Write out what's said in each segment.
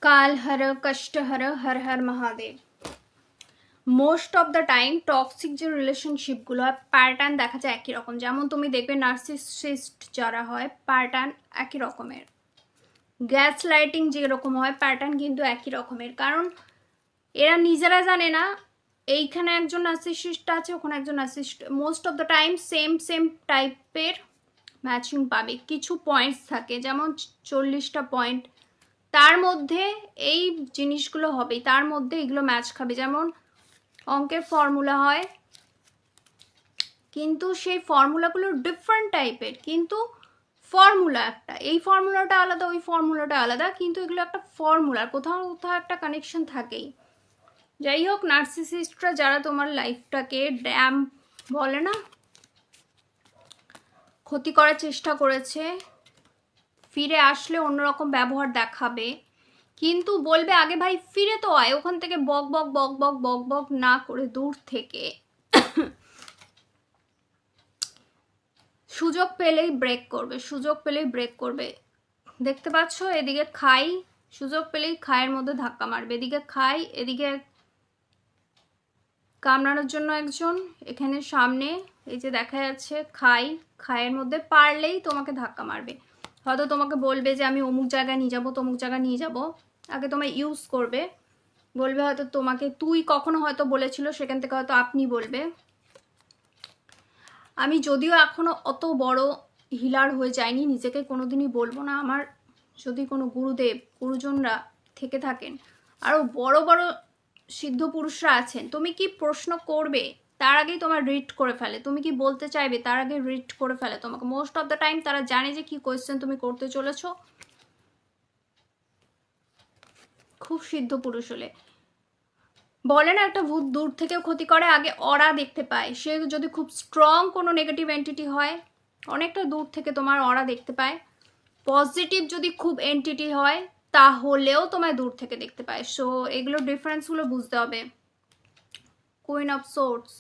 काल हर कष्ट हर हर हर Mahadev. Most of the time toxic যে রিলেশনশিপগুলো হয় প্যাটার্ন দেখা যায় একই রকম। যেমন তুমি দেখবে নার্সিসিস্ট যারা হয় প্যাটার্ন একই রকমের, গ্যাস লাইটিং যেরকম হয় প্যাটার্ন কিন্তু একই রকমের। কারণ এরা নিজেরা জানে না এইখানে একজন নার্সিসিস্ট আছে, ওখানে একজন narcissist, most of the time same টাইপের ম্যাচিং পাবে। কিছু পয়েন্টস থাকে, যেমন 40টা পয়েন্ট, তার মধ্যে এই জিনিসগুলো হবে, তার মধ্যে এগুলো ম্যাচ খাবে। যেমন অঙ্কের ফর্মুলা হয়, কিন্তু সেই ফর্মুলাগুলো ডিফারেন্ট টাইপের, কিন্তু ফর্মুলা একটা, এই ফর্মুলাটা আলাদা, ওই ফর্মুলাটা আলাদা, কিন্তু এগুলো একটা ফর্মুলা, কোথাও কোথাও একটা কানেকশন থাকেই। যাই হোক, নার্সিসিস্টরা যারা তোমার লাইফটাকে ড্যাম বলে না, ক্ষতি করার চেষ্টা করেছে, ফিরে আসলে অন্যরকম ব্যবহার দেখাবে, কিন্তু বলবে আগে ভাই ফিরে তো আয়, ওখান থেকে বক বক বক বক বক বক না করে দূর থেকে সুযোগ পেলেই ব্রেক করবে, সুযোগ পেলেই ব্রেক করবে। দেখতে পাচ্ছ, এদিকে খাই, সুযোগ পেলেই খায়ের মধ্যে ধাক্কা মারবে, এদিকে খাই, এদিকে কামড়ানোর জন্য একজন, এখানে সামনে এই যে দেখা যাচ্ছে খাই, খায়ের মধ্যে পারলেই তোমাকে ধাক্কা মারবে। হয়তো তোমাকে বলবে যে আমি অমুক জায়গায় নিয়ে যাবো, তমুক জায়গায় নিয়ে যাব, আগে তোমায় ইউজ করবে, বলবে হয়তো তোমাকে তুই কখনো হয়তো বলেছিল, সেখান থেকে হয়তো আপনি বলবে। আমি যদিও এখনো অত বড় হিলার হয়ে যাইনি, নিজেকে কোনোদিনই বলবো না। আমার যদি কোনো গুরুদেব গুরুজনরা থেকে থাকেন, আরও বড় বড় সিদ্ধ পুরুষরা আছেন, তুমি কি প্রশ্ন করবে তার আগেই তোমার রিড করে ফেলে, তুমি কি বলতে চাইবে তার আগে রিড করে ফেলে তোমাকে। মোস্ট অফ দ্য টাইম তারা জানে যে কি কোয়েশ্চেন তুমি করতে চলেছো। খুব সিদ্ধ পুরুষ হলে বলে না, একটা ভূত দূর থেকেও ক্ষতি করে, আগে অরা দেখতে পায়। সে যদি খুব স্ট্রং কোনো নেগেটিভ এন্টিটি হয়, অনেকটা দূর থেকে তোমার অরা দেখতে পায়। পজিটিভ যদি খুব এন্টিটি হয়, তাহলেও তোমায় দূর থেকে দেখতে পায়। সো এগুলো ডিফারেন্সগুলো বুঝতে হবে। কুইন অফ সোর্ডস,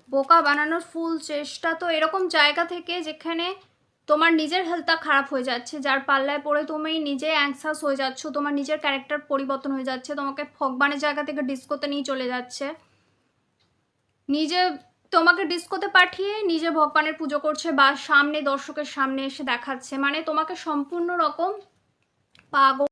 বোকা বানানোর ফুল চেষ্টা। তো এরকম জায়গা থেকে যেখানে তোমার নিজের হেলথটা খারাপ হয়ে যাচ্ছে, যার পাল্লায় পড়ে তুমি নিজে অ্যাংসাস হয়ে যাচ্ছ, তোমার নিজের ক্যারেক্টার পরিবর্তন হয়ে যাচ্ছে, তোমাকে ভগবানের জায়গা থেকে ডিস্কোতে নিয়ে চলে যাচ্ছে, নিজে তোমাকে ডিস্কোতে পাঠিয়ে নিজে ভগবানের পুজো করছে, বা সামনে দর্শকের সামনে এসে দেখাচ্ছে, মানে তোমাকে সম্পূর্ণ রকম পাগল